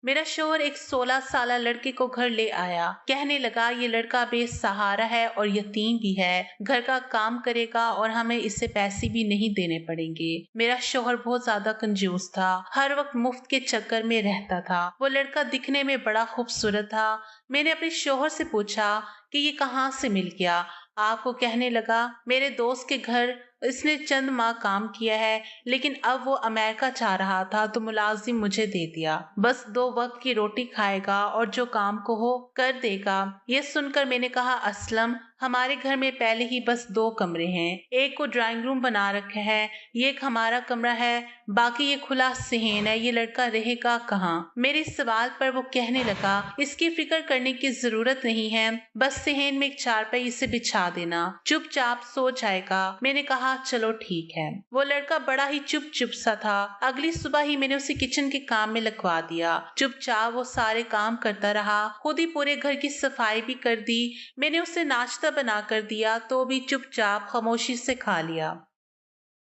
मेरा शौहर एक 16 साल लड़के को घर ले आया। कहने लगा ये लड़का बेसहारा है और यतीम भी है, घर का काम करेगा और हमें इससे पैसे भी नहीं देने पड़ेंगे। मेरा शौहर बहुत ज्यादा कंजूस था, हर वक्त मुफ्त के चक्कर में रहता था। वो लड़का दिखने में बड़ा खूबसूरत था। मैंने अपने शौहर से पूछा कि ये कहाँ से मिल गया। आपको कहने लगा मेरे दोस्त के घर इसने चंद माह काम किया है, लेकिन अब वो अमेरिका जा रहा था तो मुलाजिम मुझे दे दिया। बस 2 वक्त की रोटी खाएगा और जो काम को हो कर देगा। ये सुनकर मैंने कहा, असलम हमारे घर में पहले ही बस 2 कमरे हैं, एक को ड्राइंग रूम बना रखा है, ये एक हमारा कमरा है, बाकी ये खुला सहन है, ये लड़का रहेगा कहाँ। मेरे सवाल पर वो कहने लगा, इसकी फिक्र करने की जरूरत नहीं है, बस सहन में एक चारपाई इसे बिछा देना, चुपचाप सो जाएगा। मैंने कहा चलो ठीक है। वो लड़का बड़ा ही चुप सा था। अगली सुबह ही मैंने उसे किचन के काम में लगवा दिया। चुपचाप वो सारे काम करता रहा, खुद ही पूरे घर की सफाई भी कर दी। मैंने उसे नाश्ता बना कर दिया तो भी चुपचाप खामोशी से खा लिया।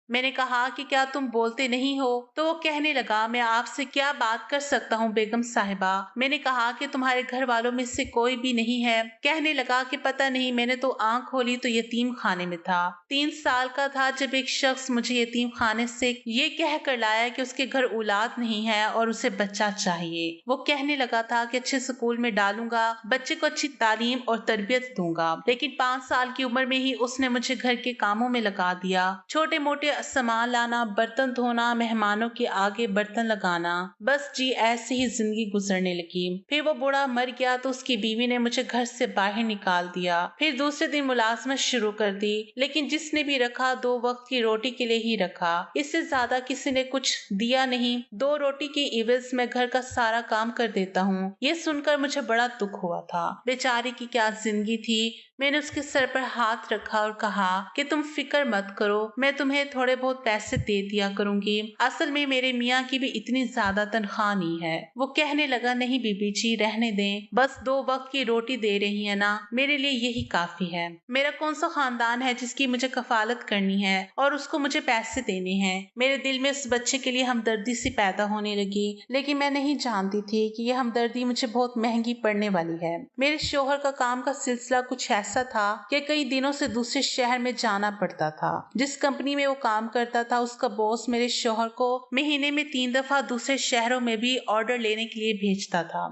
मैंने कहा कि क्या तुम बोलते नहीं हो? तो वो कहने लगा, मैं आपसे क्या बात कर सकता हूँ बेगम साहिबा। मैंने कहा कि तुम्हारे घर वालों में से कोई भी नहीं है। कहने लगा कि पता नहीं, मैंने तो आंख खोली तो यतीम खाने में था। 3 साल का था जब एक शख्स मुझे यतीम खाने से ये कह कर लाया कि उसके घर औलाद नहीं है और उसे बच्चा चाहिए। वो कहने लगा था कि अच्छे स्कूल में डालूंगा, बच्चे को अच्छी तालीम और तरबियत दूंगा, लेकिन 5 साल की उम्र में ही उसने मुझे घर के कामों में लगा दिया। छोटे मोटे सामान लाना, बर्तन धोना, मेहमानों के आगे बर्तन लगाना, बस जी ऐसे ही जिंदगी गुजरने लगी। फिर वो बूढ़ा मर गया तो उसकी बीवी ने मुझे घर से बाहर निकाल दिया। फिर दूसरे दिन मुलाजमत शुरू कर दी, लेकिन जिसने भी रखा 2 वक्त की रोटी के लिए ही रखा, इससे ज्यादा किसी ने कुछ दिया नहीं। 2 रोटी के इवज में घर का सारा काम कर देता हूँ। ये सुनकर मुझे बड़ा दुख हुआ था। बेचारी की क्या जिंदगी थी। मैंने उसके सर पर हाथ रखा और कहा कि तुम फिक्र मत करो, मैं तुम्हें थोड़े बहुत पैसे दे दिया करूंगी। असल में मेरे मियाँ की भी इतनी ज्यादा तनख्वाह नहीं है। वो कहने लगा, नहीं बीबी जी रहने दें, बस 2 वक्त की रोटी दे रही है ना, मेरे लिए यही काफी है। मेरा कौन सा खानदान है जिसकी मुझे कफालत करनी है और उसको मुझे पैसे देने हैं। मेरे दिल में उस बच्चे के लिए हमदर्दी सी पैदा होने लगी, लेकिन मैं नहीं जानती थी कि यह हमदर्दी मुझे बहुत महंगी पड़ने वाली है। मेरे शौहर का काम का सिलसिला कुछ ऐसा था कि कई दिनों से दूसरे शहर में जाना पड़ता था। जिस कंपनी में वो काम करता था उसका बॉस मेरे शौहर को महीने में 3 दफा दूसरे शहरों में भी ऑर्डर लेने के लिए भेजता था।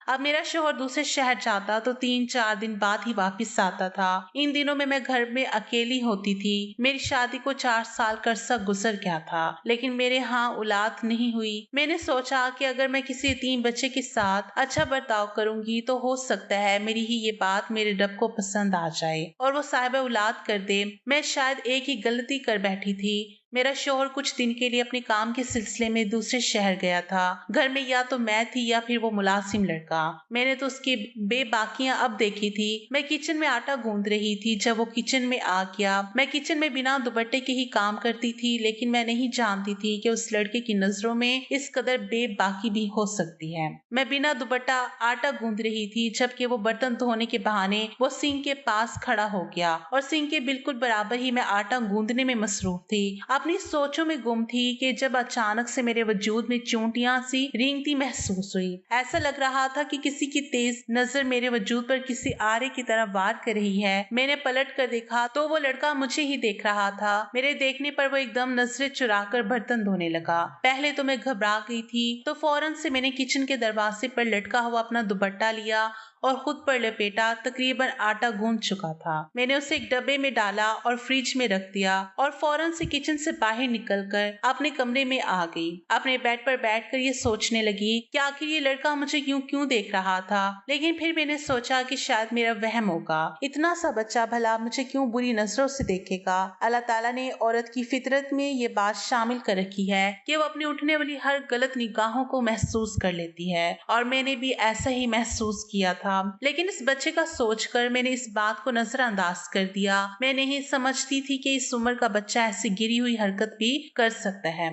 अब मेरा शौहर दूसरे शहर जाता तो 3-4 दिन बाद ही वापस आता था। इन दिनों में मैं घर में अकेली होती थी। मेरी शादी को 4 साल का अरसा गुजर गया था, लेकिन मेरे यहाँ औलाद नहीं हुई। मैंने सोचा कि अगर मैं किसी यतीम बच्चे के साथ अच्छा बर्ताव करूंगी तो हो सकता है मेरी ही ये बात मेरे रब को पसंद आ जाए और वो साहिब औलाद कर दे। मैं शायद एक ही गलती कर बैठी थी। मेरा शौहर कुछ दिन के लिए अपने काम के सिलसिले में दूसरे शहर गया था। घर में या तो मैं थी या फिर वो मुलाजिम लड़का। मैंने तो उसकी बेबाकियां अब देखी थी। मैं किचन में आटा गूंद रही थी जब वो किचन में आ गया। मैं किचन में बिना दुपट्टे के ही काम करती थी, लेकिन मैं नहीं जानती थी कि उस लड़के की नजरों में इस कदर बेबाकी भी हो सकती है। मैं बिना दुपट्टा आटा गूंद रही थी जबकि वो बर्तन धोने के बहाने वो सिंक के पास खड़ा हो गया और सिंक के बिल्कुल बराबर ही मैं आटा गूंदने में मसरूफ थी। अपनी सोचों में गुम थी कि जब अचानक से मेरे वजूद में चूंटियां सी रेंगती महसूस हुई। ऐसा लग रहा था कि किसी की तेज नजर मेरे वजूद पर किसी आरे की तरह वार कर रही है। मैंने पलट कर देखा तो वो लड़का मुझे ही देख रहा था। मेरे देखने पर वो एकदम नजरें चुराकर बर्तन धोने लगा। पहले तो मैं घबरा गई थी, तो फौरन से मैंने किचन के दरवाजे पर लटका हुआ अपना दुपट्टा लिया और खुद पर लपेटा। तकरीबन आटा गूंद चुका था। मैंने उसे एक डब्बे में डाला और फ्रिज में रख दिया और फौरन से किचन से बाहर निकलकर अपने कमरे में आ गई। अपने बेड पर बैठकर ये सोचने लगी कि आखिर ये लड़का मुझे क्यों देख रहा था। लेकिन फिर मैंने सोचा कि शायद मेरा वहम होगा। इतना सा बच्चा भला मुझे क्यों बुरी नजरों से देखेगा। अल्लाह ताला ने औरत की फितरत में ये बात शामिल कर रखी है कि वो अपनी उठने वाली हर गलत निगाहों को महसूस कर लेती है, और मैंने भी ऐसा ही महसूस किया था। लेकिन इस बच्चे का सोचकर मैंने इस बात को नजरअंदाज कर दिया। मैं नहीं समझती थी कि इस उम्र का बच्चा ऐसी गिरी हुई हरकत भी कर सकता है।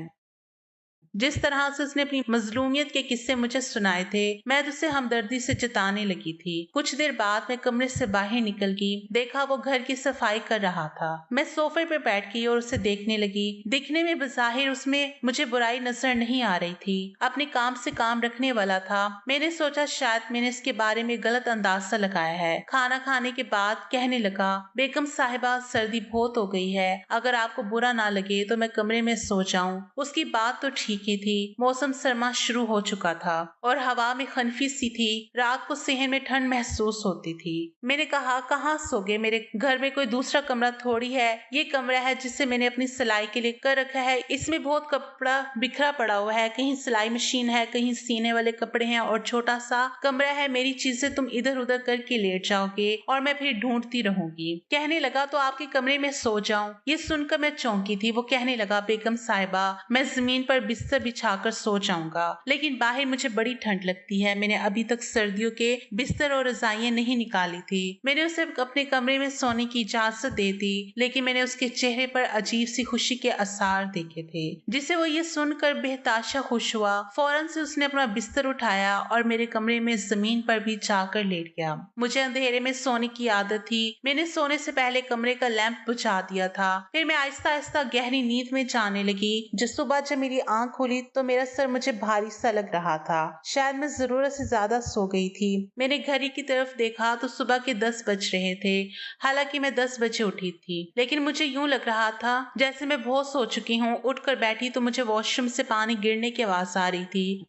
जिस तरह से उसने अपनी मजलूमियत के किस्से मुझे सुनाए थे, मैं उसे हमदर्दी से जताने लगी थी। कुछ देर बाद मैं कमरे से बाहर निकल गई, देखा वो घर की सफाई कर रहा था। मैं सोफे पर बैठ गई और उसे देखने लगी। दिखने में बज़ाहिर उसमें मुझे बुराई नजर नहीं आ रही थी, अपने काम से काम रखने वाला था। मैंने सोचा शायद मैंने इसके बारे में गलत अंदाजा लगाया है। खाना खाने के बाद कहने लगा, बेगम साहिबा सर्दी बहुत हो गई है, अगर आपको बुरा ना लगे तो मैं कमरे में सो जाऊं। उसकी बात तो ठीक ही थी, मौसम सरमा शुरू हो चुका था और हवा में खनफी सी थी। रात को सहन में ठंड महसूस होती थी। मैंने कहा, कहाँ सोगे, मेरे घर में कोई दूसरा कमरा थोड़ी है, ये कमरा है जिसे मैंने अपनी सिलाई के लिए कर रखा है। इसमें बहुत कपड़ा बिखरा पड़ा हुआ है, कहीं सिलाई मशीन है, कहीं सीने वाले कपड़े हैं और छोटा सा कमरा है। मेरी चीजें तुम इधर उधर करके लेट जाओगे और मैं फिर ढूंढती रहूंगी। कहने लगा, तो आपके कमरे में सो जाऊं। ये सुनकर मैं चौंकी थी। वो कहने लगा, बेगम साहिबा मैं जमीन पर बिस्तर बिछाकर सो जाऊंगा, लेकिन बाहर मुझे बड़ी ठंड लगती है। मैंने अभी तक सर्दियों के बिस्तर और रजाइयां नहीं निकाली थी। मैंने उसे अपने कमरे में सोने की इजाजत दे दी, लेकिन मैंने उसके चेहरे पर अजीब सी खुशी के आसार देखे थे, जिसे वो ये सुनकर बेहताशा खुश हुआ। फौरन से उसने अपना बिस्तर उठाया और मेरे कमरे में जमीन पर भी जाकर लेट गया। मुझे अंधेरे में सोने की आदत थी। मैंने सोने से पहले कमरे का लैंप बुझा दिया था। फिर मैं आहिस्ता आहिस्ता गहरी नींद में जाने लगी। जिस सुबह जब मेरी आंख खुली तो मेरा सर मुझे भारी सा लग रहा था। शायद मैं जरूरत से ज्यादा सो गई थी। मैंने घड़ी की तरफ देखा तो सुबह के 10 बज रहे थे। हालांकि मैं 10 बजे उठी थी, लेकिन मुझे यूं लग रहा था जैसे मैं बहुत सो चुकी हूँ। उठकर बैठी तो मुझे वॉशरूम से पानी गिरने की आवाज आ रही थी।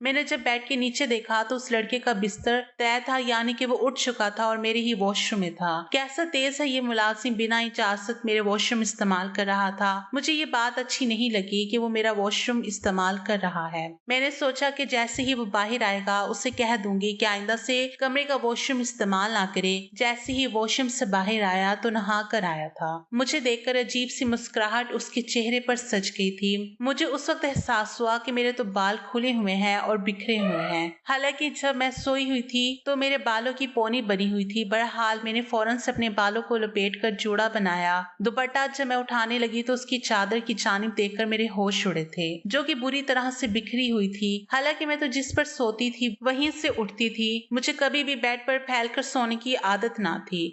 मैंने जब बेड के नीचे देखा तो उस लड़के का बिस्तर तय था, यानी कि वो उठ चुका था और मेरे ही वॉशरूम में था। कैसा तेज है ये मुलाजिम, बिना इजाजत मेरे वॉशरूम इस्तेमाल कर रहा था। मुझे ये बात अच्छी नहीं लगी कि वो मेरा वॉशरूम इस्तेमाल कर रहा है। मैंने सोचा कि जैसे ही वो बाहर आएगा उसे कह दूंगी कि आइंदा से कमरे का वॉशरूम इस्तेमाल ना करे। जैसे ही वॉशरूम से बाहर आया तो नहा कर आया था। मुझे देखकर अजीब सी मुस्कुराहट उसके चेहरे पर सज गई थी। मुझे उस वक्त एहसास हुआ कि मेरे तो बाल खुले हुए हैं और बिखरे हुए हैं। हालांकि जब मैं सोई हुई थी तो मेरे बालों की पोनी बनी हुई थी। बहरहाल मैंने फौरन से अपने बालों को लपेटकर जोड़ा बनाया। दुपट्टा जब मैं उठाने लगी तो उसकी चादर की जानिब देखकर मेरे होश उड़े थे, जो कि बुरी तरह से बिखरी हुई थी। हालांकि मैं तो जिस पर सोती थी वहीं से उठती थी। मुझे कभी भी बेड पर फैलकर सोने की आदत ना थी,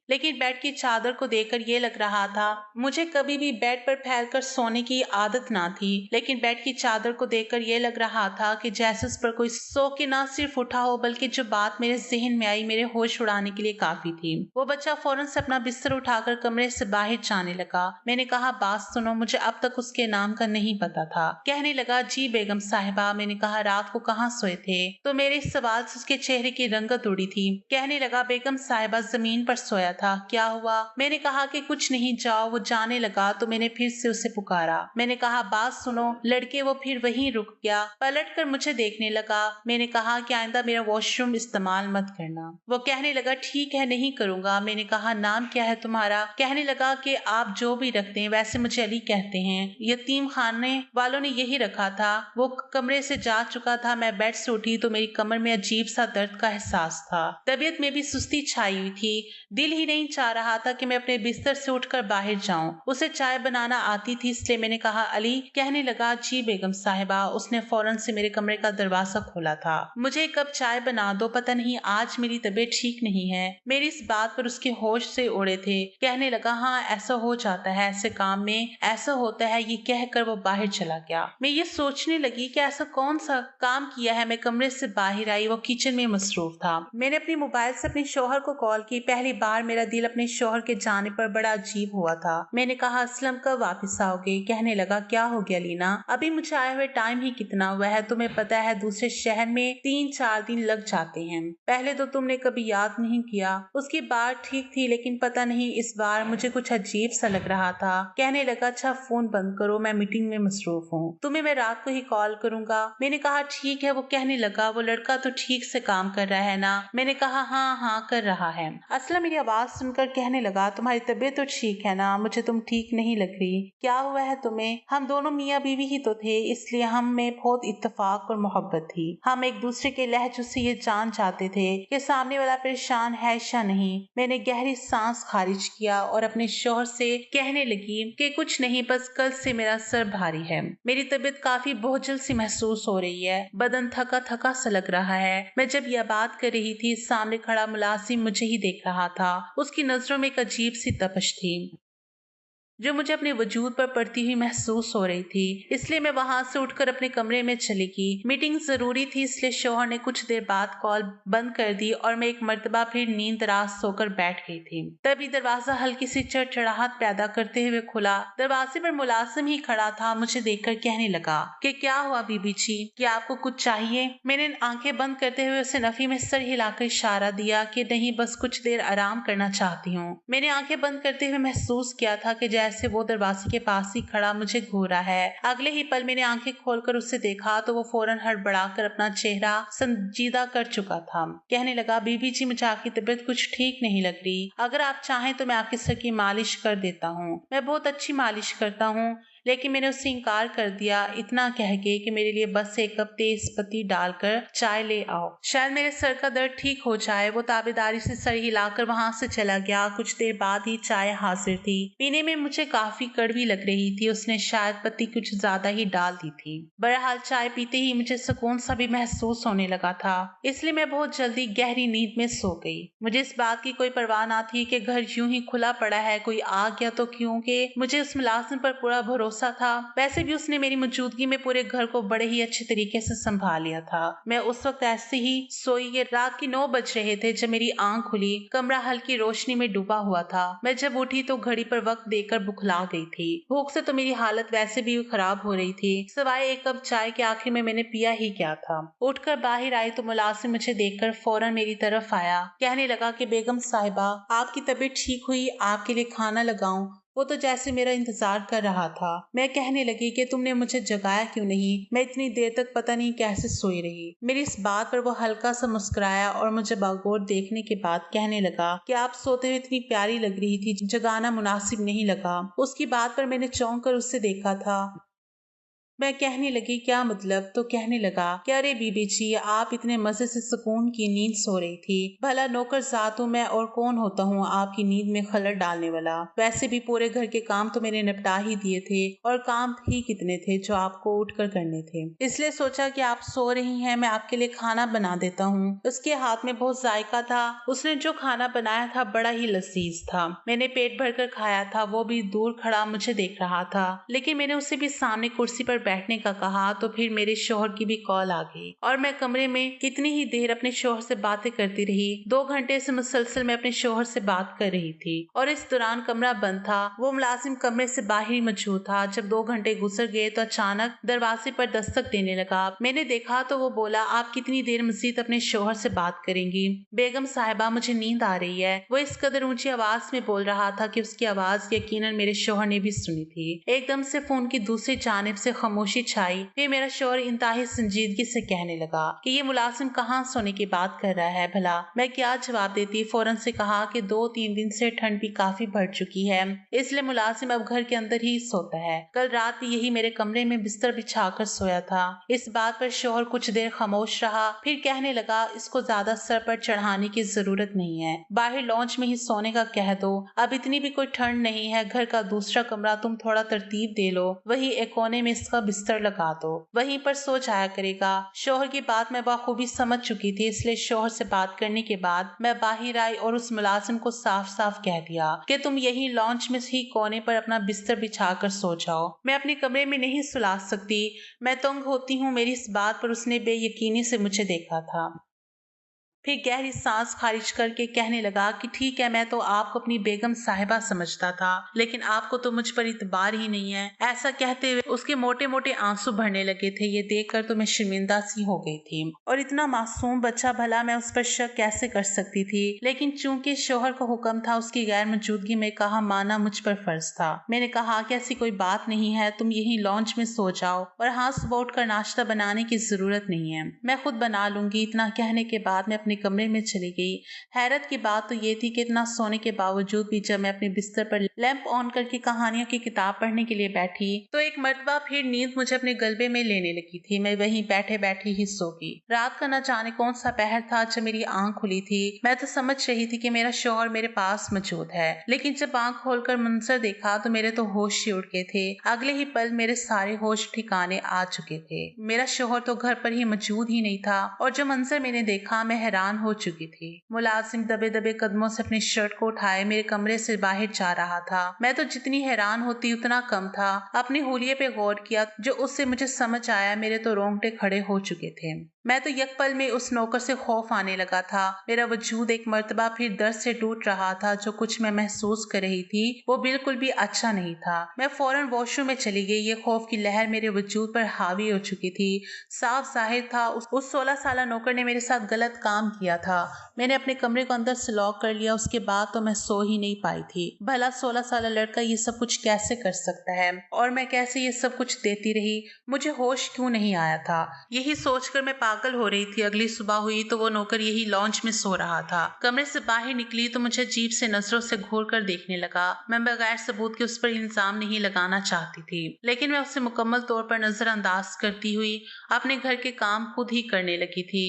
लेकिन बेड की चादर को देखकर ये लग रहा था मुझे कभी भी बेड पर फैलकर सोने की आदत ना थी, लेकिन बेड की चादर को देखकर ये लग रहा था कि जैसे उस पर कोई सो के ना सिर्फ उठा हो, बल्कि जो बात मेरे जहन में आई मेरे होश उड़ाने के लिए काफी थी। वो बच्चा फौरन से अपना बिस्तर उठाकर कमरे से बाहर जाने लगा। मैंने कहा, बात सुनो, मुझे अब तक उसके नाम का नहीं पता था। कहने लगा, जी बेगम साहिबा। मैंने कहा, रात को कहाँ सोए थे? तो मेरे इस सवाल से उसके चेहरे की रंगत उड़ी थी। कहने लगा, बेगम साहिबा जमीन पर सोया था। क्या हुआ? मैंने कहा कि कुछ नहीं, जाओ। वो जाने लगा तो मैंने फिर से उसे पुकारा। मैंने कहा, बात सुनो। लड़के वो फिर वहीं रुक गया, पलट कर मुझे देखने लगा। मैंने कहा कि आइंदा मेरा वॉशरूम इस्तेमाल मत करना। वो कहने लगा, ठीक है, नहीं करूंगा। मैंने कहा, नाम क्या है तुम्हारा? कहने लगा कि आप जो भी रखते हैं, वैसे मुझे अली कहते हैं, यतीम खाने वालों ने यही रखा था। वो कमरे से जा चुका था। मैं बेड से उठी तो मेरी कमर में अजीब सा दर्द का एहसास था। तबीयत में भी सुस्ती छाई हुई थी। दिल ही नहीं चाह रहा था कि मैं अपने बिस्तर से उठकर बाहर जाऊं। उसे चाय बनाना आती थी, इसलिए मैंने कहा, अली। कहने लगा, जी बेगम साहिबा। उसने फौरन से मेरे कमरे का दरवाजा खोला था। मुझे एक कप चाय बना दो, पता नहीं आज मेरी तबीयत ठीक नहीं है। मेरी इस बात पर उसके होश से उड़े थे। कहने लगा, हाँ ऐसा हो जाता है, ऐसे काम में ऐसा होता है। ये कहकर वो बाहर चला गया। मैं ये सोचने लगी कि ऐसा कौन सा काम किया है। मैं कमरे से बाहर आई, वो किचन में मसरूफ था। मैंने अपने मोबाइल से अपने शौहर को कॉल की। पहली बार मेरा दिल अपने शौहर के जाने पर बड़ा अजीब हुआ था। मैंने कहा, असलम कब वापस आओगे? कहने लगा, क्या हो गया लीना? अभी मुझे आए हुए टाइम ही कितना हुआ है? तुम्हें पता है दूसरे शहर में 3-4 दिन लग जाते हैं। पहले तो तुमने कभी याद नहीं किया। उसकी बात ठीक थी, लेकिन पता नहीं इस बार मुझे कुछ अजीब सा लग रहा था। कहने लगा, अच्छा फोन बंद करो, मैं मीटिंग में मसरूफ हूँ, तुम्हें मैं रात को ही कॉल करूंगा। मैंने कहा, ठीक है। वो कहने लगा, वो लड़का तो ठीक से काम कर रहा है ना? मैंने कहा, हाँ हाँ कर रहा है। असला मेरी आवाज आवाज सुनकर कहने लगा, तुम्हारी तबीयत तो ठीक है ना? मुझे तुम ठीक नहीं लग रही। क्या हुआ है तुम्हें? हम दोनों मियाँ बीवी ही तो थे, इसलिए हम में बहुत इत्तेफाक और मोहब्बत थी। हम एक दूसरे के लहजों से ये जान चाहते थे कि सामने वाला परेशान है या नहीं। मैंने गहरी सांस खारिज किया और अपने शौहर से कहने लगी कि कुछ नहीं, बस कल से मेरा सर भारी है। मेरी तबीयत काफी बोझल सी महसूस हो रही है, बदन थका थका सा लग रहा है। मैं जब यह बात कर रही थी, सामने खड़ा मुलाजिम मुझे ही देख रहा था। उसकी नजरों में एक अजीब सी तपश थी जो मुझे अपने वजूद पर पड़ती हुई महसूस हो रही थी, इसलिए मैं वहां से उठकर अपने कमरे में चली गई। मीटिंग जरूरी थी, इसलिए शौहर ने कुछ देर बाद कॉल बंद कर दी और मैं एक मर्तबा फिर नींद दराज सोकर बैठ गई थी। तभी दरवाजा हल्की सी चड़चड़ाहट पैदा करते हुए खुला। दरवाजे पर मुलाजिम ही खड़ा था। मुझे देखकर कहने लगा कि क्या हुआ बीबी जी, क्या आपको कुछ चाहिए? मैंने आंखें बंद करते हुए उसे नफी में सर हिलाकर इशारा दिया कि नहीं, बस कुछ देर आराम करना चाहती हूँ। मैंने आंखें बंद करते हुए महसूस किया था कि जैसे वो दरवाजे के पास ही खड़ा मुझे घूरा है। अगले ही पल मैंने आंखें खोलकर उसे देखा तो वो फौरन हड़बड़ाकर अपना चेहरा संजीदा कर चुका था। कहने लगा, बीबी जी मुझे आपकी तबीयत कुछ ठीक नहीं लग रही। अगर आप चाहें तो मैं आपके सर की मालिश कर देता हूँ। मैं बहुत अच्छी मालिश करता हूँ। लेकिन मैंने उससे इनकार कर दिया, इतना कह के कि मेरे लिए बस एक कप तेज पत्ती डालकर चाय ले आओ, शायद मेरे सर का दर्द ठीक हो जाए। वो ताबेदारी से सर हिलाकर वहां से चला गया। कुछ देर बाद ही चाय हाजिर थी। पीने में मुझे काफी कड़वी लग रही थी। उसने शायद पत्ती कुछ ज्यादा ही डाल दी थी। बहरहाल चाय पीते ही मुझे सुकून सा भी महसूस होने लगा था, इसलिए मैं बहुत जल्दी गहरी नींद में सो गई। मुझे इस बात की कोई परवाह ना थी कि घर यूं ही खुला पड़ा है, कोई आ गया तो, क्योंकि मुझे उस मुलाजिम पर पूरा भरोसा था। वैसे भी उसने मेरी मौजूदगी में पूरे घर को बड़े ही अच्छे तरीके से संभाल लिया था। मैं उस वक्त ऐसे ही सोई कि रात के 9 बज रहे थे जब मेरी आंख खुली। कमरा हल्की रोशनी में डूबा हुआ था। मैं जब उठी तो घड़ी पर वक्त देखकर बुखला गई थी। भूख से तो मेरी हालत वैसे भी खराब हो रही थी, सिवाय एक कप चाय के आखिर में मैंने पिया ही क्या था। उठकर बाहर आई तो मुलाजिम मुझे देखकर फौरन मेरी तरफ आया। कहने लगा कि बेगम साहिबा, आपकी तबीयत ठीक हुई, आपके लिए खाना लगाऊं? वो तो जैसे मेरा इंतजार कर रहा था। मैं कहने लगी कि तुमने मुझे जगाया क्यों नहीं? मैं इतनी देर तक पता नहीं कैसे सोई रही। मेरी इस बात पर वो हल्का सा मुस्कुराया और मुझे बागौर देखने के बाद कहने लगा कि आप सोते हुए इतनी प्यारी लग रही थी, जगाना मुनासिब नहीं लगा। उसकी बात पर मैंने चौंक कर उससे देखा था। मैं कहने लगी, क्या मतलब? तो कहने लगा कि अरे बीबी जी, आप इतने मजे से सुकून की नींद सो रही थी। भला नौकरजात हूँ मैं, और कौन होता हूँ आपकी नींद में खलल डालने वाला? वैसे भी पूरे घर के काम तो मैंने निपटा ही दिए थे, और काम ही कितने थे जो आपको उठकर करने थे। इसलिए सोचा कि आप सो रही हैं, मैं आपके लिए खाना बना देता हूँ। उसके हाथ में बहुत जायका था। उसने जो खाना बनाया था बड़ा ही लजीज था। मैंने पेट भर कर खाया था। वो भी दूर खड़ा मुझे देख रहा था, लेकिन मैंने उसे भी सामने कुर्सी पर बैठने का कहा तो फिर मेरे शौहर की भी कॉल आ गई और मैं कमरे में कितनी ही देर अपने शौहर से बातें करती रही। 2 घंटे से मुसलसल मैं अपने शौहर से बात कर रही थी और इस दौरान कमरा बंद था। वो मुलाजिम कमरे से बाहर ही मौजूद था। जब 2 घंटे गुजर गए तो अचानक दरवाजे पर दस्तक देने लगा। मैंने देखा तो वो बोला, आप कितनी देर मजीद अपने शौहर से बात करेंगी? बेगम साहिबा, मुझे नींद आ रही है। वो इस कदर ऊंची आवाज में बोल रहा था कि उसकी आवाज यकीनन मेरे शौहर ने भी सुनी थी। एकदम से फोन की दूसरी जानिब से खामोशी छाई। फिर मेरा शौहर इंतहाई संजीदगी से कहने लगा कि ये मुलाजिम कहाँ सोने की बात कर रहा है भला? मैं क्या जवाब देती? फौरन से कहा कि 2-3 दिन से ठंड भी काफी बढ़ चुकी है, इसलिए मुलाजिम अब घर के अंदर ही सोता है। कल रात भी यही मेरे कमरे में बिस्तर बिछाकर सोया था। इस बात पर शौहर कुछ देर खामोश रहा, फिर कहने लगा, इसको ज्यादा सर पर चढ़ाने की जरूरत नहीं है, बाहर लॉन्च में ही सोने का कह दो। अब इतनी भी कोई ठंड नहीं है। घर का दूसरा कमरा तुम थोड़ा तरतीब दे लो, वही एक कोने में इसका बिस्तर लगा दो, वहीं पर सो जाया करेगा। शौहर की बात मैं बखूबी समझ चुकी थी, इसलिए शौहर से बात करने के बाद मैं बाहर आई और उस मुलाजिम को साफ साफ कह दिया कि तुम यही लॉन्च में ही कोने पर अपना बिस्तर बिछा कर सो जाओ, मैं अपने कमरे में नहीं सुला सकती, मैं तंग होती हूँ। मेरी इस बात पर उसने बेयकीनी से मुझे देखा था। फिर गहरी सांस खारिज करके कहने लगा कि ठीक है, मैं तो आपको अपनी बेगम साहिबा समझता था, लेकिन आपको तो मुझ पर इतबार ही नहीं है। ऐसा कहते हुए उसके मोटे मोटे आंसू भरने लगे थे। ये देखकर तो मैं शर्मिंदा सी हो गई थी, और इतना मासूम बच्चा, भला मैं उस पर शक कैसे कर सकती थी? लेकिन चूंकि शौहर का हुक्म था, उसकी गैर मौजूदगी में कहा माना मुझ पर फर्ज था। मैंने कहा कि ऐसी कोई बात नहीं है, तुम यही लॉन्च में सो जाओ, और हाँ, सुबह उठकर नाश्ता बनाने की जरूरत नहीं है, मैं खुद बना लूंगी। इतना कहने के बाद मैं अपने अपने कमरे में चली गई। हैरत की बात तो ये थी कि इतना सोने के बावजूद भी जब मैं अपने बिस्तर पर लैंप ऑन करके कहानियों की किताब पढ़ने के लिए बैठी तो एक मर्तबा फिर नींद मुझे अपने गलबे में लेने लगी थी। मैं वहीं बैठे बैठे ही सो गई। रात का न जाने कौन सा पहर था जब मेरी आंख खुली थी। मैं तो समझ रही थी कि मेरा शौहर मेरे पास मौजूद है, लेकिन जब आंख खोलकर मंजर देखा तो मेरे तो होश ही उड़ गए थे। अगले ही पल मेरे सारे होश ठिकाने आ चुके थे। मेरा शौहर तो घर पर ही मौजूद ही नहीं था और जो मंजर मैंने देखा मैं हैरान हो चुकी थी। मुलाजिम दबे दबे कदमों से अपनी शर्ट को उठाए मेरे कमरे से बाहर जा रहा था। मैं तो जितनी हैरान होती उतना कम था। अपने हुलिये पे गौर किया जो उससे मुझे समझ आया मेरे तो रोंगटे खड़े हो चुके थे। मैं तो एक पल में उस नौकर से खौफ आने लगा था। मेरा वजूद एक मर्तबा फिर दर्द से टूट रहा था। जो कुछ मैं महसूस कर रही थी वो बिल्कुल भी अच्छा नहीं था। मैं फौरन वॉशरूम में चली गई। ये खौफ की लहर मेरे वजूद पर हावी हो चुकी थी। साफ जाहिर था उस 16 साल नौकर ने मेरे साथ गलत काम किया था। मैंने अपने कमरे को अंदर से लॉक कर लिया। उसके बाद तो मैं सो ही नहीं पाई थी। भला 16 साल लड़का ये सब कुछ कैसे कर सकता है और मैं कैसे ये सब कुछ देती रही। मुझे होश क्यों नहीं आया था, यही सोचकर मैं पागल हो रही थी। अगली सुबह हुई तो वो नौकर यही लॉन्च में सो रहा था। कमरे से बाहर निकली तो मुझे अजीब से नजरों से घूर कर देखने लगा। मैं बगैर सबूत के उस पर इल्जाम नहीं लगाना चाहती थी, लेकिन मैं उसे मुकम्मल तौर पर नजरअंदाज करती हुई अपने घर के काम खुद ही करने लगी थी।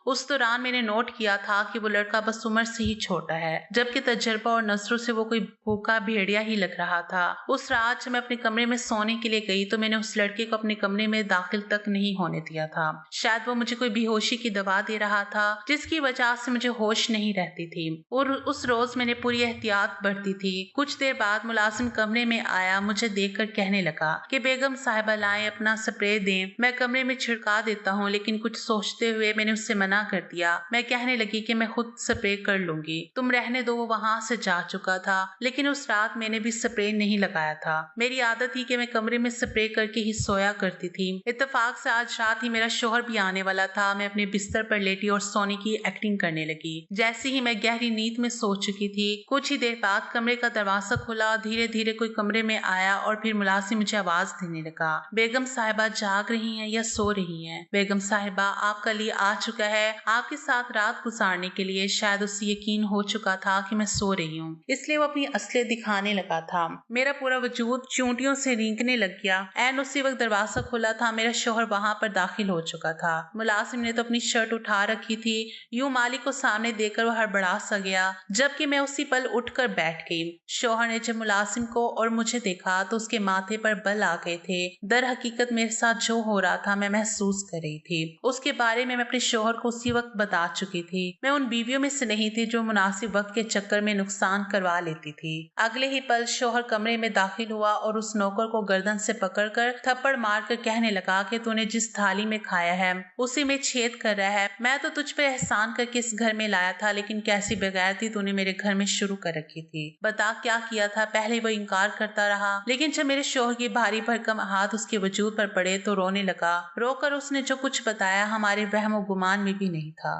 उस दौरान मैंने नोट किया था कि वो लड़का बस उम्र से ही छोटा है, जबकि तजर्बा और नजरों से वो कोई भूखा भेड़िया ही लग रहा था। उस रात जब मैं अपने कमरे में सोने के लिए गई तो मैंने उस लड़के को अपने कमरे में दाखिल तक नहीं होने दिया था। शायद वो मुझे कोई बेहोशी की दवा दे रहा था जिसकी वजह से मुझे होश नहीं रहती थी। और उस रोज मैंने पूरी एहतियात बरती थी। कुछ देर बाद मुलाजिम कमरे में आया। मुझे देखकर कहने लगा कि बेगम साहिबा लाएं, अपना स्प्रे दें, मैं कमरे में छिड़का देता हूँ। लेकिन कुछ सोचते हुए मैंने उससे मना कर दिया। मैं कहने लगी कि मैं खुद स्प्रे कर लूंगी, तुम रहने दो। वो वहां से जा चुका था, लेकिन उस रात मैंने भी स्प्रे नहीं लगाया था। मेरी आदत थी कि मैं कमरे में स्प्रे करके ही सोया करती थी। इत्तेफाक से आज रात ही मेरा शौहर भी आने वाला था। मैं अपने बिस्तर पर लेटी और सोने की एक्टिंग करने लगी। जैसे ही मैं गहरी नींद में सो चुकी थी, कुछ ही देर बाद कमरे का दरवाजा खुला। धीरे धीरे कोई कमरे में आया और फिर मुलाजिम मुझे आवाज देने लगा, बेगम साहिबा जाग रही हैं या सो रही हैं? बेगम साहिबा आपका लिए आ चुका है, आपके साथ रात गुजारने के लिए। शायद उसे यकीन हो चुका था कि मैं सो रही हूँ, इसलिए वो अपनी असलियत दिखाने लगा था। मेरा पूरा वजूद चूंटियों से रेंगने लग गया। एंड उसी वक्त दरवाजा खुला था। मेरा शौहर वहां पर दाखिल हो चुका था। मुलाजिम ने तो अपनी शर्ट उठा रखी थी। यूं मालिक को सामने देखकर वो हड़बड़ा सा गया, जबकि मैं उसी पल उठकर बैठ गई। शौहर ने जब मुलाजिम को और मुझे देखा तो उसके माथे पर बल आ गए थे। दर हकीकत मेरे साथ जो हो रहा था मैं महसूस कर रही थी। उसके बारे में मैं अपने शौहर को उसी वक्त बता चुकी थी। मैं उन बीवियों में से नहीं थी जो मुनासिब वक्त के चक्कर में नुकसान करवा लेती थी। अगले ही पल शौहर कमरे में दाखिल हुआ और उस नौकर को गर्दन से पकड़कर थप्पड़ मारकर कहने लगा कि तूने जिस थाली में खाया है उसी में छेद कर रहा है। मैं तो तुझ पे एहसान करके इस घर में लाया था, लेकिन कैसी बगैरती तूने मेरे घर में शुरू कर रखी थी। बता क्या किया था? पहले वो इनकार करता रहा, लेकिन जब मेरे शौहर के भारी भरकम हाथ उसके वजूद पर पड़े तो रोने लगा। रोकर उसने जो कुछ बताया हमारे वहम और गुमान में भी नहीं था।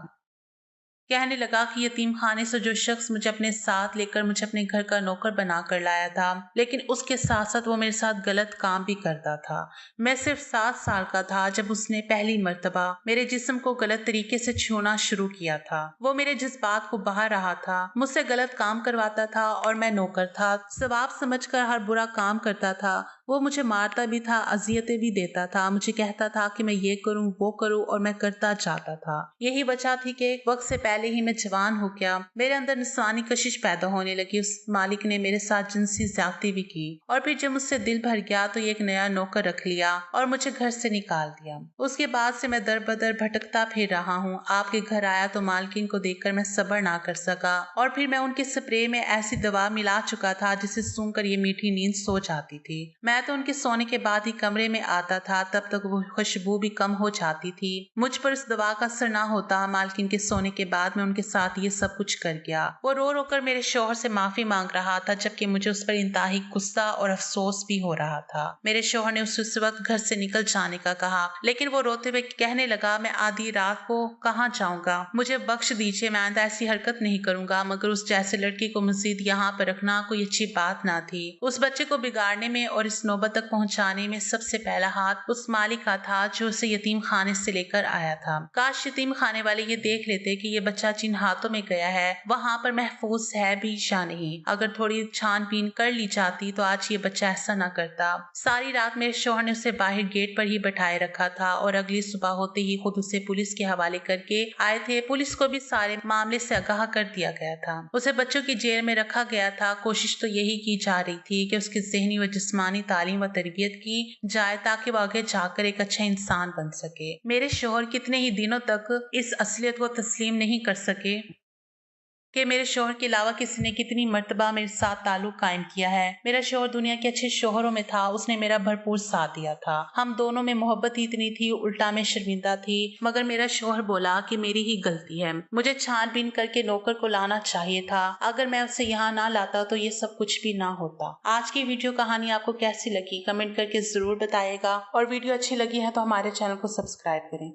कहने लगा कि यतीम खाने से जो शख्स मुझे अपने साथ लेकर मुझे अपने घर का नौकर बना कर लाया था, लेकिन उसके साथ साथ वो मेरे साथ गलत काम भी करता था। मैं सिर्फ 7 साल का था जब उसने पहली मर्तबा मेरे जिस्म को गलत तरीके से छूना शुरू किया था। वो मेरे जज्बात को बहा रहा था, मुझसे गलत काम करवाता था और मैं नौकर था। सवाब समझकर हर बुरा काम करता था। वो मुझे मारता भी था, अजियतें भी देता था। मुझे कहता था कि मैं ये करूं वो करूं और मैं करता जाता था। यही वजह थी कि वक्त से पहले ही मैं जवान हो गया। मेरे अंदर निस्वानी कशिश पैदा होने लगी। उस मालिक ने मेरे साथ जिनसी ज्यादती भी की और फिर जब मुझसे दिल भर गया तो एक नया नौकर रख लिया और मुझे घर से निकाल दिया। उसके बाद से मैं दर बदर भटकता फिर रहा हूँ। आपके घर आया तो मालकिन को देखकर मैं सब्र ना कर सका और फिर मैं उनके स्प्रे में ऐसी दवा मिला चुका था जिसे सूंघकर ये मीठी नींद सो जाती थी। मैं तो उनके सोने के बाद ही कमरे में आता था, तब तक वो खुशबू भी कम हो जाती थी। मुझ पर उस दवा का असर ना होता। मालकिन के सोने के बाद मैं उनके साथ ये सब कुछ कर गया। वो रो रो कर मेरे शौहर से माफी मांग रहा था, जबकि मुझे उस पर इंतहाई गुस्सा और अफसोस भी हो रहा था। मेरे शौहर ने उस वक्त घर से निकल जाने का कहा, लेकिन वो रोते हुए कहने लगा, मैं आधी रात को कहाँ जाऊंगा, मुझे बख्श दीजिए, मैं आइंदा ऐसी हरकत नहीं करूंगा। मगर उस जैसे लड़की को मजीद यहाँ पर रखना कोई अच्छी बात ना थी। उस बच्चे को बिगाड़ने में और इस नौबत तक पहुंचाने में सबसे पहला हाथ उस मालिक का था जो उसे यतीम खाने से लेकर आया था। काश यतीम खाने वाले ये देख लेते कि ये बच्चा जिन हाथों में गया है वहां पर महफूज है भी या नहीं। अगर थोड़ी छानबीन कर ली जाती तो आज ये बच्चा ऐसा न करता। सारी रात मेरे शौहर ने उसे बाहर गेट पर ही बैठाए रखा था और अगली सुबह होते ही खुद उसे पुलिस के हवाले करके आए थे। पुलिस को भी सारे मामले से आगाह कर दिया गया था। उसे बच्चों की जेल में रखा गया था। कोशिश तो यही की जा रही थी कि उसकी ज़हनी व जिस्मानी तालीम व तरबियत की जाए ताकि वो आगे जाकर एक अच्छा इंसान बन सके। मेरे शौहर कितने ही दिनों तक इस असलियत को तस्लीम नहीं कर सके कि मेरे शौहर के अलावा किसी ने कितनी मर्तबा मेरे साथ ताल्लुक कायम किया है। मेरा शौहर दुनिया के अच्छे शौहरों में था। उसने मेरा भरपूर साथ दिया था। हम दोनों में मोहब्बत ही इतनी थी, उल्टा मैं शर्मिंदा थी। मगर मेरा शौहर बोला कि मेरी ही गलती है, मुझे छानबीन करके नौकर को लाना चाहिए था। अगर मैं उसे यहाँ ना लाता तो ये सब कुछ भी ना होता। आज की वीडियो कहानी आपको कैसी लगी कमेंट करके जरूर बताइएगा और वीडियो अच्छी लगी है तो हमारे चैनल को सब्सक्राइब करें।